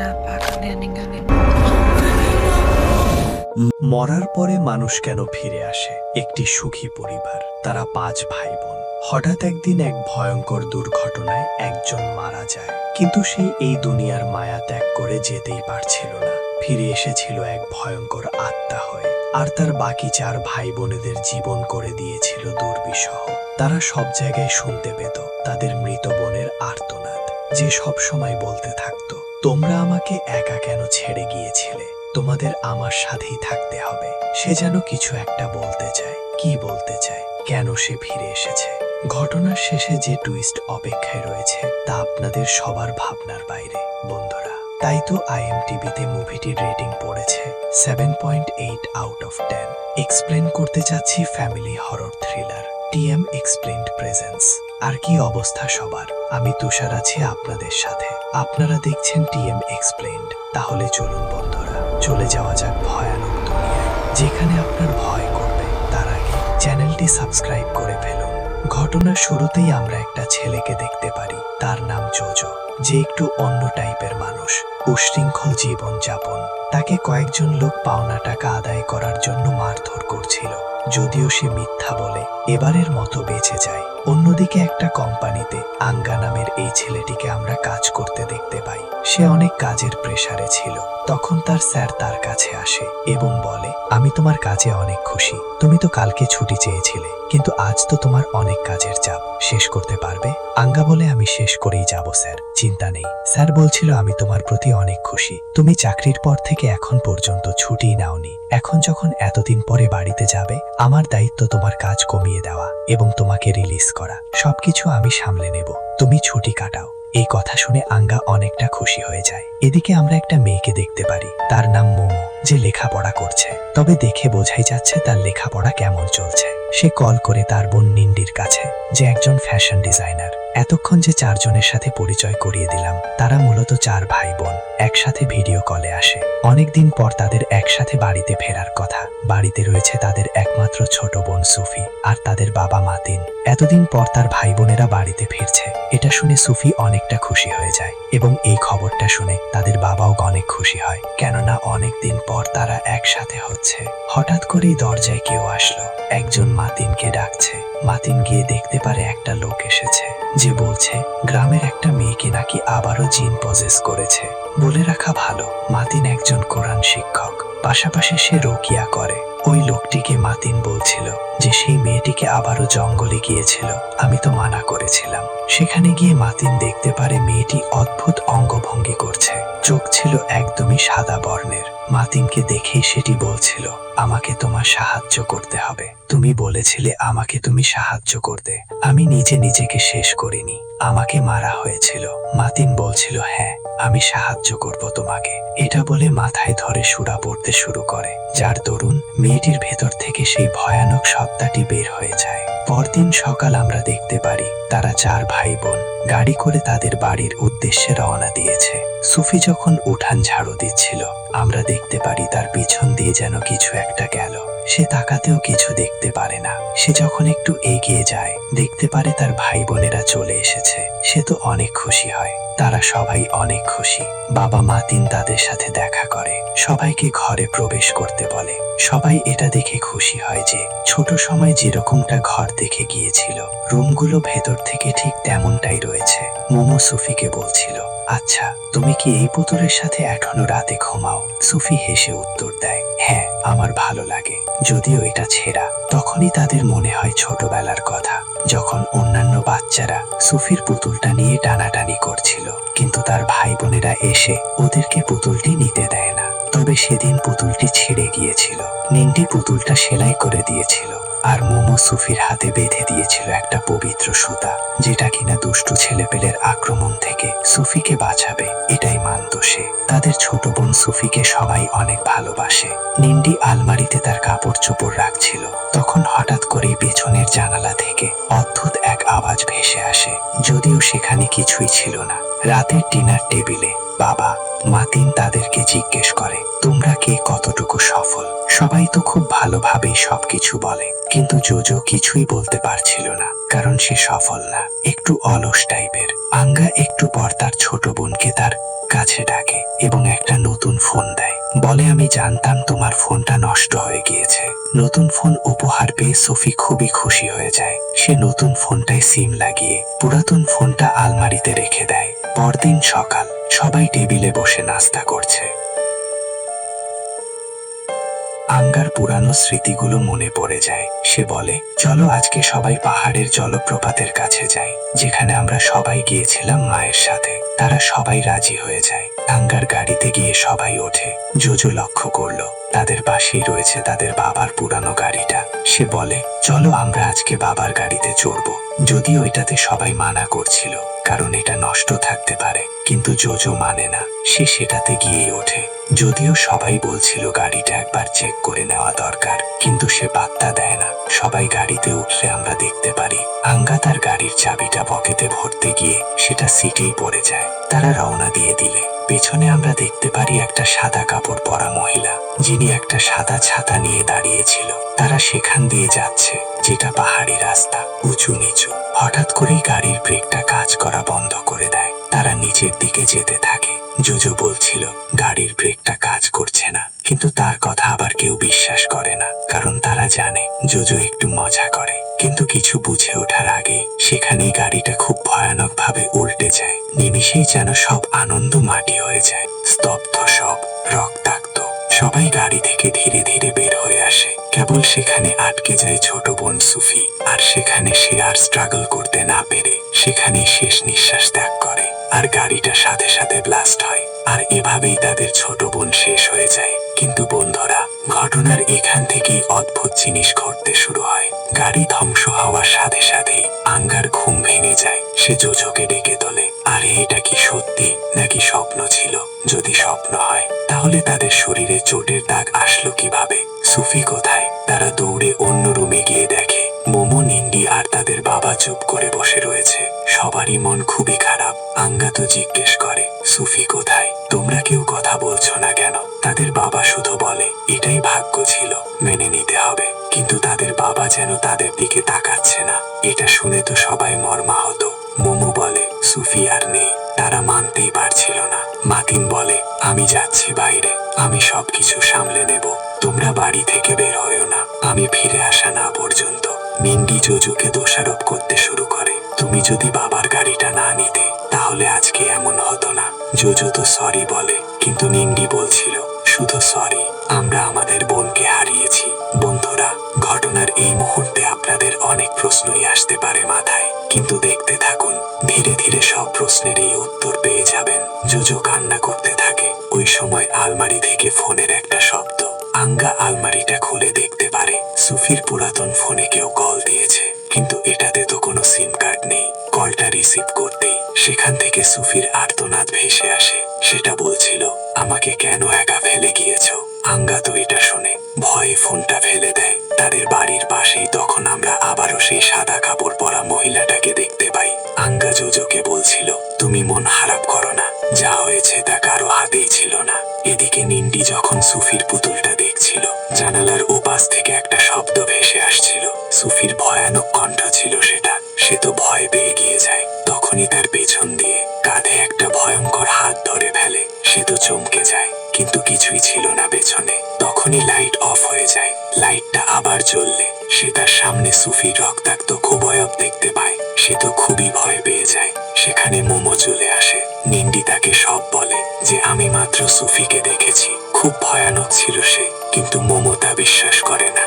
napakaningaling মরার পরে মানুষ কেন ফিরে আসে? একটি সুখী পরিবার, তারা 5 ভাই বোন। হঠাৎ একদিন এক ভয়ঙ্কর দুর্ঘটনায় একজন মারা যায়, কিন্তু সে এই দুনিয়ার মায়া ত্যাগ করে যেতেই পারছিল না। ফিরে এসেছিল এক ভয়ঙ্কর আত্মা হয়ে, আর তার বাকি 4 ভাই বোনেদের জীবন করে দিয়েছিল দুর্বিষহ। তারা সব জায়গায় শুনতে পেত তাদের মৃত বোনের আর্তনাদ, যে সব সময় বলতে থাকতো, তোমরা আমাকে একা কেন ছেড়ে গিয়েছিলে? তোমাদের আমার সাথেই থাকতে হবে। সে যেন কিছু একটা বলতে চায়। কি বলতে চায়? কেন সে ফিরে এসেছে? ঘটনার শেষে যে টুইস্ট অপেক্ষায় রয়েছে তা আপনাদের সবার ভাবনার বাইরে বন্ধুরা। তাই তো IMDb-তে মুভিটির রেটিং পড়েছে 7.8 আউট অফ 10। এক্সপ্লেন করতে চাচ্ছি family horror thriller TM explained presence. আর কি অবস্থা সবার? আমি তুষার আছি আপনাদের সাথে। আপনারা দেখছেন TM এক্সপ্লেইনড। তাহলে চলুন বন্ধুরা, চলে যাওয়া যাক ভয়ানক দুনিয়ায়, যেখানে আপনার ভয় করবে। তার আগে চ্যানেলটি সাবস্ক্রাইব করে ফেলুন। ঘটনার শুরুতেই আমরা একটা ছেলেকে দেখতে পারি, তার নাম জোজো, যে একটু অন্য টাইপের মানুষ, উশৃঙ্খল জীবন যাপন। তাকে কয়েকজন লোক পাওনা টাকা আদায় করার জন্য মারধর করছিল, যদিও সে মিথ্যা বলে এবারের মতো বেঁচে যায়। অন্যদিকে একটা কোম্পানিতে আঙ্গা নামের এই ছেলেটিকে আমরা কাজ করতে দেখতে পাই। সে অনেক কাজের প্রেসারে ছিল। তখন তার স্যার তার কাছে আসে এবং বলে, আমি তোমার কাজে অনেক খুশি। তুমি তো কালকে ছুটি চেয়েছিলে, কিন্তু আজ তো তোমার অনেক কাজের চাপ। শেষ করতে পারবে? আঙ্গা বলে, আমি শেষ করেই যাব স্যার, চিন্তা নেই। স্যার বলছিল, আমি তোমার প্রতি অনেক খুশি। তুমি চাকরির পর থেকে এখন পর্যন্ত ছুটিই নাওনি। এখন যখন এতদিন পরে বাড়িতে যাবে, আমার দায়িত্ব তোমার কাজ কমিয়ে দেওয়া এবং তোমাকে রিলিজ করা। সবকিছু আমি সামলে নেব, তুমি ছুটি কাটাও। এই কথা শুনে আঙ্গা অনেকটা খুশি হয়ে যায়। এদিকে আমরা একটা মেয়েকে দেখতে পারি, তার নাম মোমো, যে লেখাপড়া করছে। তবে দেখে বোঝাই যাচ্ছে তার লেখাপড়া কেমন চলছে। সে কল করে তার বোন নিন্ডির কাছে, যে একজন ফ্যাশন ডিজাইনার। এতক্ষণ যে 4 জনের সাথে পরিচয় করিয়ে দিলাম, তারা মূলত 4 ভাই বোন, একসাথে ভিডিও কলে আসে। অনেকদিন পর তাদের একসাথে বাড়িতে ফেরার কথা। বাড়িতে রয়েছে তাদের একমাত্র ছোট বোন সুফি আর তাদের বাবা মাতিন। এতদিন পর তার ভাই বোনেরা বাড়িতে ফিরছে। এটা শুনে সুফি অনেকটা খুশি হয়ে যায় এবং এই খবরটা শুনে তাদের বাবাও অনেক খুশি হয়, কেননা অনেকদিন পর তারা একসাথে হচ্ছে। হঠাৎ করেই দরজায় কেউ আসলো, একজন মাতিনকে ডাকছে। মাতিন গিয়ে দেখতে পারে একটা লোক এসেছে, যে বলছে গ্রামের একটা মেয়েকে নাকি আবারও জিন পজেস করেছে। বলে রাখা ভালো, মাতিন একজন কোরআন শিক্ষক, পাশাপাশি সে রোকিয়া করে। ওই লোকটিকে মাতিন বলছিল যে সেই মেয়েটিকে আবারও জঙ্গলে গিয়েছিল, আমি তো মানা করেছিলাম। সেখানে গিয়ে মাতিন দেখতে পারে মেয়েটি অদ্ভুত অঙ্গভঙ্গি করছে, চোখ ছিল একদমই সাদা বর্ণের। মাতিনকে দেখেই সেটি বলছিল, আমাকে তোমার সাহায্য করতে হবে। তুমি বলেছিলে আমাকে তুমি সাহায্য করতে। আমি নিজেকে শেষ করিনি, আমাকে মারা হয়েছিল। মাতিন বলছিল, হ্যাঁ আমি সাহায্য করব তোমাকে। এটা বলে মাথায় ধরে সুরা পড়তে শুরু করে, যার দরুন মেয়েটির ভেতর থেকে সেই ভয়ানক সত্তাটি বের হয়ে যায়। পরদিন সকাল আমরা দেখতে পারি তারা 4 ভাই বোন গাড়ি করে তাদের বাড়ির উদ্দেশ্যে রওনা দিয়েছে। সুফি যখন উঠান ঝাড়ু দিচ্ছিল, আমরা দেখতে পারি তার পিছন দিয়ে যেন কিছু একটা গেল। সে তাকাতেও কিছু দেখতে পারে না। সে যখন একটু এগিয়ে যায়, দেখতে পারে তার ভাই বোনেরা চলে এসেছে। সে তো অনেক খুশি হয়, তারা সবাই অনেক খুশি। বাবা মাতিন তাদের সাথে দেখা করে, সবাইকে ঘরে প্রবেশ করতে বলে। সবাই এটা দেখে খুশি হয় যে ছোট সময় যেরকমটা ঘর দেখে গিয়েছিল, রুমগুলো ভেতর থেকে ঠিক তেমনটাই রয়েছে। মোমো সুফিকে বলছিল, আচ্ছা তুমি কি এই পুতুলের সাথে এখনো রাতে ঘুমাও? সুফি হেসে উত্তর দেয়, হ্যাঁ আমার ভালো লাগে, যদিও এটা ছেঁড়া। তখনই তাদের মনে হয় ছোটবেলার কথা, যখন অন্যান্য বাচ্চারা সুফির পুতুলটা নিয়ে টানাটানি করছিল, কিন্তু তার ভাই বোনেরা এসে ওদেরকে পুতুলটি নিতে দেয় না। তবে সেদিন পুতুলটি ছিঁড়ে গিয়েছিল। নিন্টি পুতুলটা সেলাই করে দিয়েছিল, আর মোমো সুফির হাতে বেঁধে দিয়েছিল একটা পবিত্র সুতা, যেটা কিনা দুষ্টু ছেলেপেলের আক্রমণ থেকে সুফিকে বাঁচাবে। এটাই মানত সে। তাদের ছোট বোন সুফিকে সবাই অনেক ভালোবাসে। নিন্ডি আলমারিতে তার কাপড় চোপড় রাখছিল, তখন হঠাৎ করেই পেছনের জানালা থেকে অদ্ভুত এক আওয়াজ ভেসে আসে, যদিও সেখানে কিছুই ছিল না। রাতের ডিনার টেবিলে বাবা মাতিন তাদেরকে জিজ্ঞেস করে, তোমরা কে কতটুকু সফল? সবাই তো খুব ভালোভাবেই সবকিছু বলে, কিন্তু জোজো কিছুই বলতে পারছিল না, কারণ সে সফল না, একটু অলস টাইপের। আঙ্গা একটু পর তার ছোট বোনকে তার কাছে ডাকে এবং একটা নতুন ফোন দেয়। বলে, আমি জানতাম তোমার ফোনটা নষ্ট হয়ে গিয়েছে। নতুন ফোন উপহার পেয়ে সোফি খুবই খুশি হয়ে যায়। সে নতুন ফোনটায় সিম লাগিয়ে পুরাতন ফোনটা আলমারিতে রেখে দেয়। পরদিন সকাল, সবাই টেবিলে বসে নাস্তা করছে। আঙ্গার পুরানো স্মৃতিগুলো মনে পড়ে যায়। সে বলে, চলো আজকে সবাই পাহাড়ের জলপ্রপাতের কাছে যাই, যেখানে আমরা সবাই গিয়েছিলাম মায়ের সাথে। তারা সবাই রাজি হয়ে যায়। আঙ্গার গাড়িতে গিয়ে সবাই ওঠে। জোজো লক্ষ্য করলো তাদের পাশেই রয়েছে তাদের বাবার পুরানো গাড়িটা। সে বলে, চলো আমরা আজকে বাবার গাড়িতে চড়বো। যদিও এটাতে সবাই মানা করছিল, কারণ এটা নষ্ট থাকতে পারে, কিন্তু জোজো মানে না। সে সেটাতে গিয়েই ওঠে। যদিও সবাই বলছিল গাড়িটা একবার চেক করে নেওয়া দরকার, কিন্তু সে পাত্তা দেয় না। সবাই গাড়িতে উঠলে আমরা দেখতে পারি আঙ্গা তার গাড়ির চাবিটা পকেটে ভরতে গিয়ে সেটা সিটেই পড়ে যায়। তারা রওনা দিয়ে দিলে পেছনে আমরা দেখতে পারি একটা সাদা কাপড় পরা মহিলা, যিনি একটা সাদা ছাতা নিয়ে দাঁড়িয়েছিল। তারা সেখান দিয়ে যাচ্ছে, যেটা পাহাড়ি রাস্তা, উঁচু নিচু। হঠাৎ করেই গাড়ির ব্রেকটা কাজ করা বন্ধ করে দেয়। তারা নিচের দিকে যেতে থাকে। জোজো বলছিল গাড়ির ব্রেকটা কাজ করছে না, কিন্তু তার কথা আবার কেউ বিশ্বাস করে না, কারণ তারা জানে জোজো একটু মজা করে। কিন্তু কিছু বুঝে ওঠার আগেই সেখানেই গাড়িটা খুব ভয়ানক ভাবে উল্টে যায়। নিমিষেই যেন সব আনন্দ মাটি হয়ে যায়। স্তব্ধ সব, রক্তাক্ত। সবাই গাড়ি থেকে ধীরে ধীরে বের হয়ে আসে। কেবল সেখানে আটকে যায় ছোট বোন সুফি। আর সেখানে সে আর স্ট্রাগল করতে না পেরে সেখানেই শেষ নিঃশ্বাস ত্যাগ করে। আর গাড়িটা সাথে সাথে ব্লাস্ট হয়। আর এভাবেই তাদের ছোট বোন শেষ হয়ে যায়। কিন্তু বন্ধুরা, ঘটনার এখান থেকেই অদ্ভুত জিনিস ঘটতে শুরু হয়। গাড়ি ধ্বংস হওয়ার সাথে সাথেই আঙ্গার ঘুম ভেঙে যায়। সে জোজোকে ডেকে তোলে। আরে এটা কি সত্যি নাকি স্বপ্ন ছিল? যদি স্বপ্ন হয় তাহলে তাদের শরীরে চোটের দাগ আসলো কিভাবে? সুফি কোথায়? তারা দৌড়ে অন্য রুমে গিয়ে দেখে মোমো, নিন্ডি আর তাদের বাবা চুপ করে বসে রয়েছে। সবারই মন খুবই খারাপ। আঙ্গা তো জিজ্ঞেস করে, সুফি কোথায়? তোমরা কেউ কথা বলছো না কেন? তাদের বাবা শুধু বলে, এটাই ভাগ্য ছিল, মেনে নিতে হবে। কিন্তু তাদের বাবা যেন তাদের দিকে তাকাচ্ছে না। এটা শুনে তো সবাই মর্মাহত। মোমো বলে, সুফি আর নেই। তারা মানতেই পারছিল না। মাতিন বলে, আমি যাচ্ছি বাইরে, আমি সবকিছু সামলে নেব। তোমরা বাড়ি থেকে বের হয়েও না, আমি ফিরে আসা না পর্যন্ত। মিন্ডি জোজোকে দোষারোপ করতে শুরু করে, তুমি যদি বাবার গাড়িটা না নিতে তাহলে আজকে এমন হতো না। জোজো তো সরি বলে, কিন্তু নিন্ডি বলছিল, শুধু সরি, আমরা আমাদের বোনকে হারিয়েছি। বন্ধুরা, ঘটনার এই মুহূর্তে আপনাদের অনেক প্রশ্নই আসতে পারে মাথায়, কিন্তু দেখতে থাকুন। ধীরে ধীরে সব প্রশ্নেরই উত্তর পেয়ে যাবেন। জোজো কান্না করতে থাকে। ওই সময় আলমারি থেকে ফোনের একটা শব্দ। আঙ্গা আলমারিটা খুলে দেখতে পারে সুফির পুরাতন ফোনে কেউ কল দিয়েছে, কিন্তু এটাতে তো কোনো সিম কার্ড নেই। কলটা রিসিভ করতেই সেখান থেকে সুফির আর্তনাদ ভেসে আসে। সেটা বলছিল, আমাকে কেন একা ফেলে গিয়েছো? আঙ্গা তো এটা শুনে ভয়ে ফোনটা ফেলে দেয়। তাদের বাড়ির পাশেই তখন আমরা আবারও সেই সাদা কাপড় পরা মহিলাটাকে দেখতে পাই। আঙ্গা জোজোকে বলছিল, তুমি মন খারাপ করো না, যা হয়েছে তা কারো হাতেই ছিল না। এদিকে নিন্ডি যখন সুফির পুতুলটা দেখছিল, জানালার ওপাশ থেকে একটা শব্দ ভেসে আসছিল। সুফির ভয়ানক কণ্ঠ ছিল সেটা। সে তো ভয় পেয়ে গিয়ে যায়। তখনই তার পেছন দিয়ে কাঁধে একটা ভয়ঙ্কর হাত ধরে ফেলে। সে তো চমকে যায়, কিন্তু কিছুই ছিল না পেছনে। তখনই লাইট অফ হয়ে যায়। লাইটটা আবার জ্বললে সে তার সামনে সুফির রক্তাক্ত খুবয়ব দেখতে পায়। সে তো খুবই ভয় পেয়ে যায়। সেখানে মোমো চলে আসে। নিন্ডি তাকে সব বলে যে আমি মাত্র সুফিকে দেখেছি, খুব ভয়ানক ছিল সে, কিন্তু মোমো তা বিশ্বাস করে না।